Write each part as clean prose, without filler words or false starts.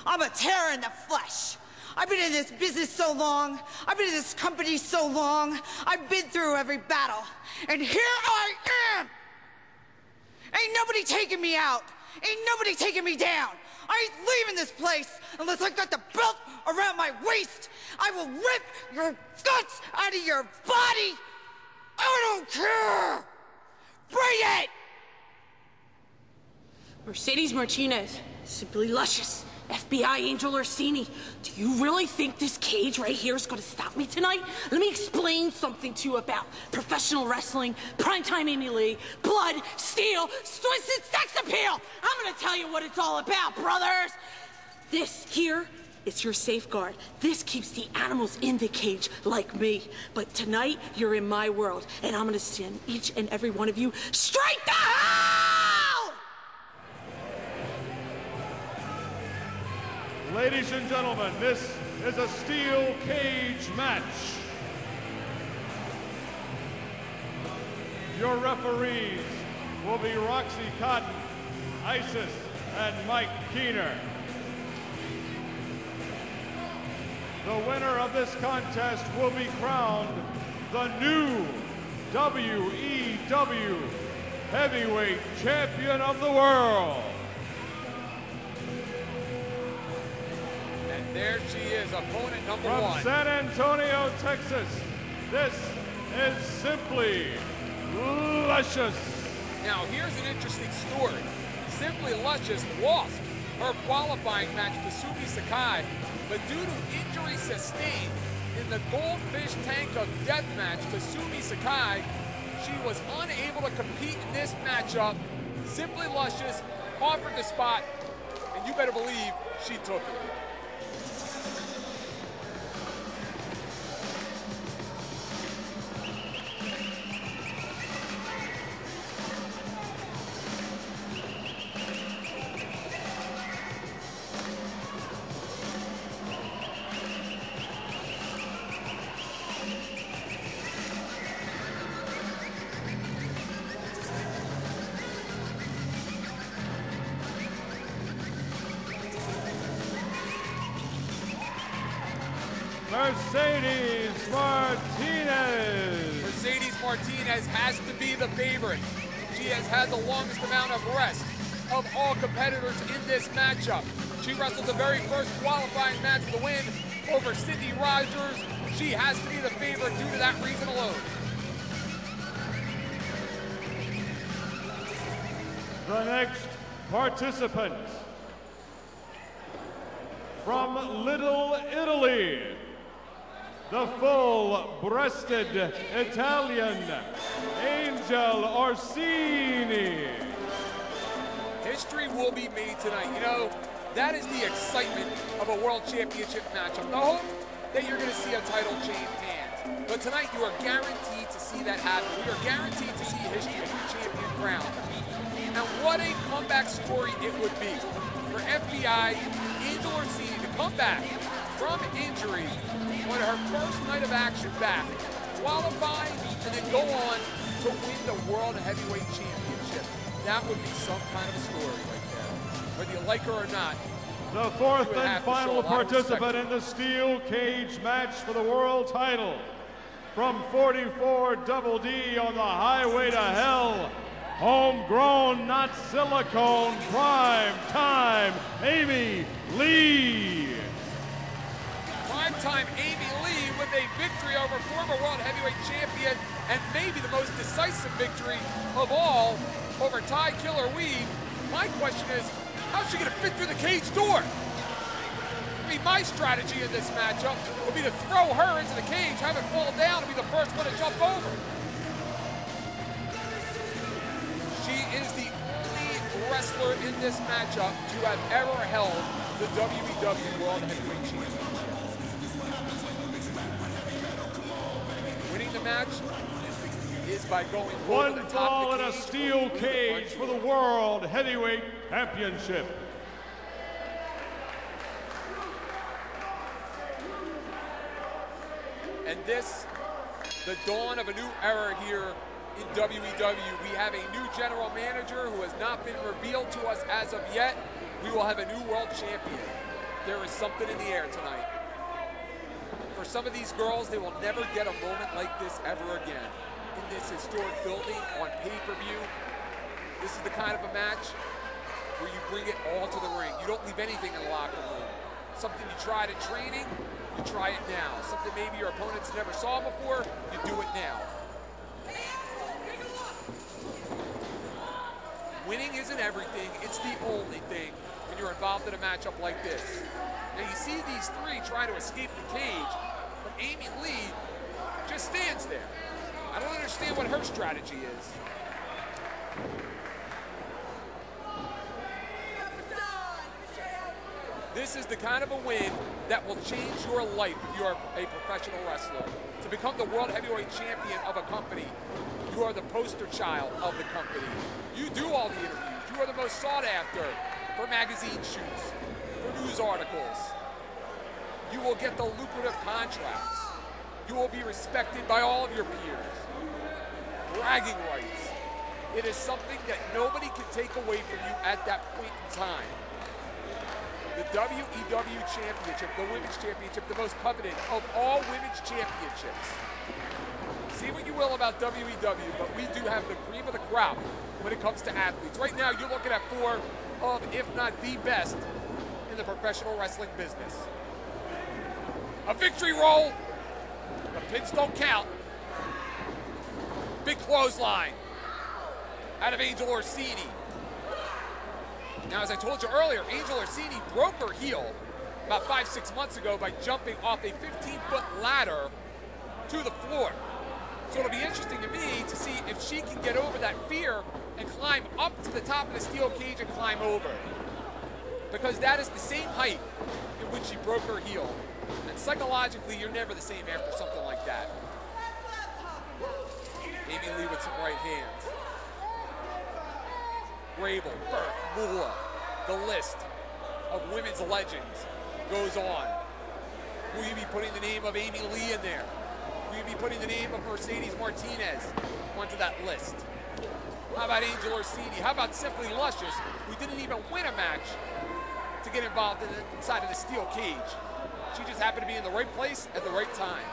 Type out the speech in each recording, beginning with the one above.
I'm a terror in the flesh. I've been in this business so long. I've been in this company so long. I've been through every battle. And here I am! Ain't nobody taking me out. Ain't nobody taking me down. I ain't leaving this place unless I got the belt around my waist. I will rip your guts out of your body. I don't care. Bring it! Mercedes Martinez, Simply Luscious, FBI Angel Orsini. Do you really think this cage right here is going to stop me tonight? Let me explain something to you about professional wrestling, primetime Amy Lee, blood, steel, twisted sex appeal. I'm going to tell you what it's all about, brothers. This here is your safeguard. This keeps the animals in the cage like me. But tonight, you're in my world, and I'm going to send each and every one of you straight to hell! Ladies and gentlemen, this is a steel cage match. Your referees will be Roxy Cotton, Isis, and Mike Keener. The winner of this contest will be crowned the new WEW Heavyweight Champion of the World. There she is, opponent number From one. San Antonio, Texas, this is Simply Luscious. Now, here's an interesting story. Simply Luscious lost her qualifying match to Sumi Sakai, but due to injury sustained in the Goldfish Tank of Death match to Sumi Sakai, she was unable to compete in this matchup. Simply Luscious offered the spot, and you better believe she took it. Mercedes Martinez. Mercedes Martinez has to be the favorite. She has had the longest amount of rest of all competitors in this matchup. She wrestled the very first qualifying match to win over Sydney Rogers. She has to be the favorite due to that reason alone. The next participant from Little Italy, the full-breasted Italian Angel Orsini. History will be made tonight. You know, that is the excitement of a World Championship matchup. The hope that you're going to see a title change hands. But tonight you are guaranteed to see that happen. We are guaranteed to see history of the champion crowned. And what a comeback story it would be for FBI Angel Orsini to come back from injury on her first night of action back, qualify, and then go on to win the World Heavyweight Championship. That would be some kind of a story right there. Whether you like her or not. The fourth and final participant in the steel cage match for the world title. From 44 Double D on the highway to hell, homegrown, not silicone, prime time, Amy Lee. Primetime Amy Lee with a victory over former World Heavyweight Champion and maybe the most decisive victory of all over Ty Killer Weed. My question is, how's she going to fit through the cage door? I mean, my strategy in this matchup would be to throw her into the cage, have it fall down, and be the first one to jump over. She is the only wrestler in this matchup to have ever held the WEW World Heavyweight Championship. Winning the match is by going over the top of the cage. One fall in a steel cage for the World Heavyweight Championship. And this, the dawn of a new era here in WEW. We have a new general manager who has not been revealed to us as of yet. We will have a new world champion. There is something in the air tonight. For some of these girls, they will never get a moment like this ever again. In this historic building on pay-per-view, this is the kind of a match where you bring it all to the ring. You don't leave anything in the locker room. Something you tried in training, you try it now. Something maybe your opponents never saw before, you do it now. Winning isn't everything, it's the only thing when you're involved in a matchup like this. Now you see these three trying to escape the cage, but Amy Lee just stands there. I don't understand what her strategy is. This is the kind of a win that will change your life if you are a professional wrestler. To become the World Heavyweight Champion of a company, you are the poster child of the company. You do all the interviews. You are the most sought after for magazine shoots, for news articles. You will get the lucrative contracts. You will be respected by all of your peers. Bragging rights. It is something that nobody can take away from you at that point in time. The WEW Championship, the Women's Championship, the most coveted of all women's championships. Say what you will about WEW, but we do have the cream of the crop when it comes to athletes. Right now, you're looking at four of, if not the best, in the professional wrestling business. A victory roll. The pins don't count. Big clothesline out of Angel Orsini. Now, as I told you earlier, Angel Orsini broke her heel about 5-6 months ago by jumping off a 15-foot ladder to the floor. So it'll be interesting to me to see if she can get over that fear and climb up to the top of the steel cage and climb over. Because that is the same height in which she broke her heel. And psychologically, you're never the same after something like that. Amy Lee with some right hands. Grable, Burke, Moolah. The list of women's legends goes on. Will you be putting the name of Amy Lee in there? Will you be putting the name of Mercedes Martinez onto that list? How about Angel Orsini? How about Simply Luscious, who didn't even win a match to get involved inside of the steel cage? She just happened to be in the right place at the right time.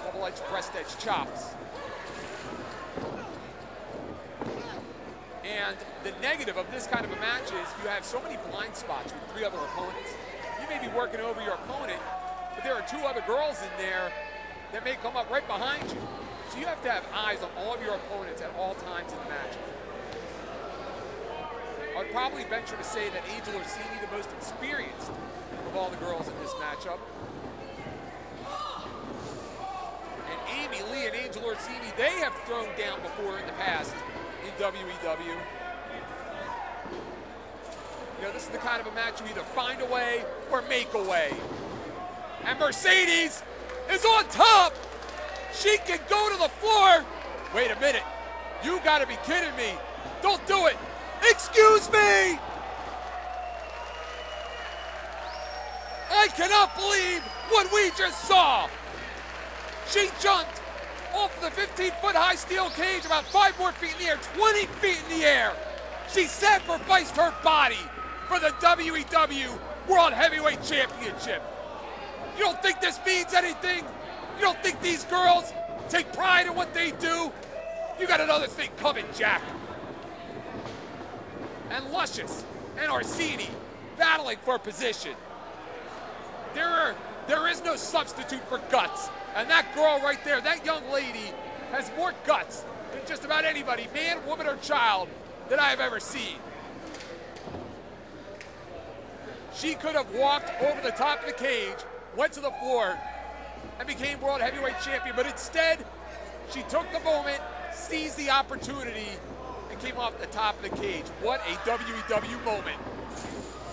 Double-edged breast edge chops. And the negative of this kind of a match is you have so many blind spots with three other opponents. You may be working over your opponent, but there are two other girls in there that may come up right behind you. So you have to have eyes on all of your opponents at all times in the match. I'd probably venture to say that Angel Orsini, the most experienced of all the girls in this matchup. And Amy Lee and Angel Orsini, they have thrown down before in the past in WEW. You know, this is the kind of a match you either find a way or make a way. And Mercedes is on top. She can go to the floor. Wait a minute. You gotta be kidding me. Don't do it. Excuse me. I cannot believe what we just saw. She jumped off the 15-foot high steel cage about 5 more feet in the air, 20 feet in the air. She sacrificed her body for the WEW World Heavyweight Championship. You don't think this means anything? You don't think these girls take pride in what they do? You got another thing coming, Jack. And Luscious and Orsini battling for position. There is no substitute for guts. And that girl right there, that young lady, has more guts than just about anybody, man, woman, or child, that I have ever seen. She could have walked over the top of the cage, went to the floor, and became World Heavyweight Champion, but instead, she took the moment, seized the opportunity, and came off the top of the cage. What a WEW moment.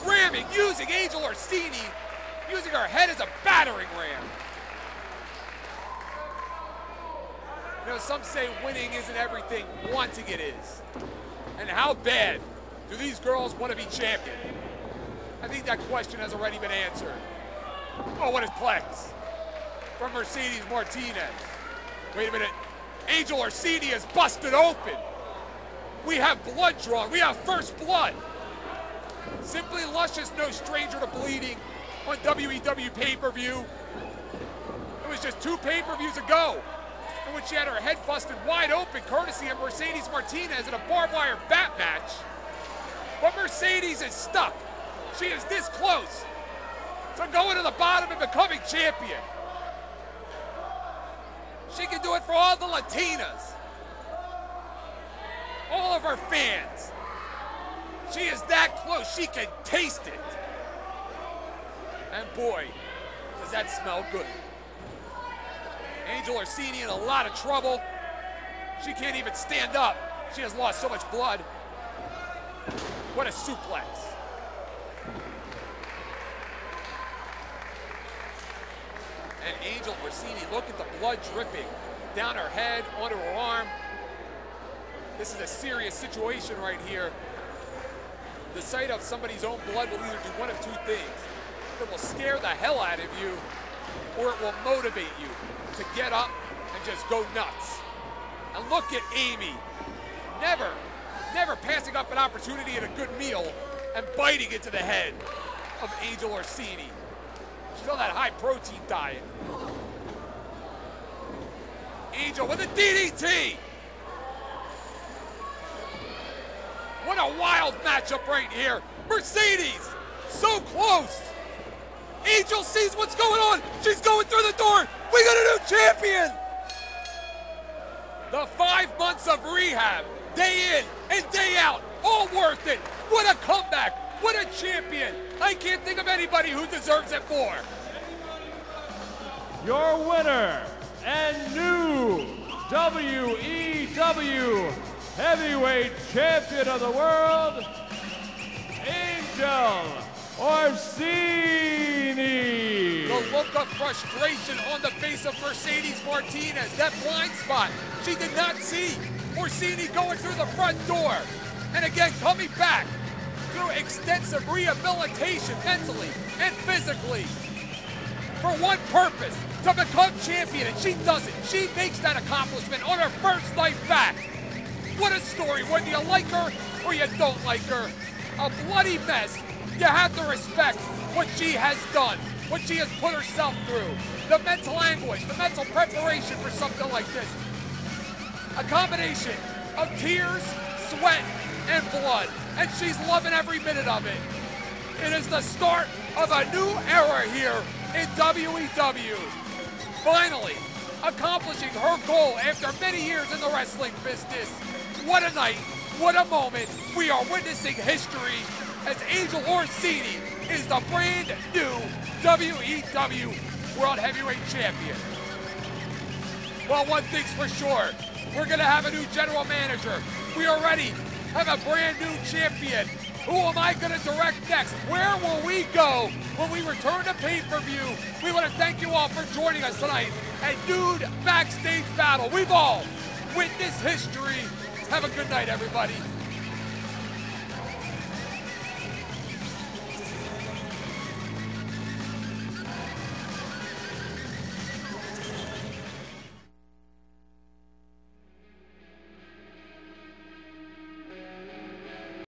Ramming, using Angel Orsini, using her head as a battering ram. You know, some say winning isn't everything, wanting it is. And how bad do these girls want to be champion? I think that question has already been answered. Oh, what is Plex from Mercedes Martinez? Wait a minute. Angel Orsini is busted open. We have blood drawn. We have first blood. Simply Luscious, no stranger to bleeding on WEW pay-per-view. It was just 2 pay-per-views ago, and when she had her head busted wide open, courtesy of Mercedes Martinez in a barbed wire bat match. But Mercedes is stuck. She is this close to going to the bottom and becoming champion. She can do it for all the Latinas, all of her fans. She is that close, she can taste it. And boy, does that smell good. Angel Orsini in a lot of trouble. She can't even stand up. She has lost so much blood. What a suplex. And Angel Orsini, look at the blood dripping down her head, onto her arm. This is a serious situation right here. The sight of somebody's own blood will either do one of 2 things. It will scare the hell out of you, or it will motivate you to get up and just go nuts. And look at Amy, never passing up an opportunity at a good meal and biting into the head of Angel Orsini. She's on that high protein diet. Angel with a DDT. What a wild matchup right here. Mercedes, so close. Angel sees what's going on. She's going through the door. We got a new champion. The 5 months of rehab, day in and day out, all worth it. What a comeback. What a champion. I can't think of anybody who deserves it more. Your winner and new WEW Heavyweight Champion of the World, Angel Orsini. The look of frustration on the face of Mercedes Martinez. That blind spot. She did not see Orsini going through the front door. And again, coming back through extensive rehabilitation mentally and physically for one purpose, to become champion, and she does it. She makes that accomplishment on her first night back. What a story, whether you like her or you don't like her. A bloody mess. You have to respect what she has done, what she has put herself through, the mental anguish, the mental preparation for something like this. A combination of tears, sweat, and blood, and she's loving every minute of it. It is the start of a new era here in WEW. Finally, accomplishing her goal after many years in the wrestling business. What a night, what a moment. We are witnessing history as Angel Orsini is the brand new WEW World Heavyweight Champion. Well, one thing's for sure, we're gonna have a new general manager. We already have a brand new champion. Who am I going to direct next? Where will we go when we return to pay-per-view? We want to thank you all for joining us tonight at Nude Backstage Battle. We've all witnessed history. Have a good night, everybody.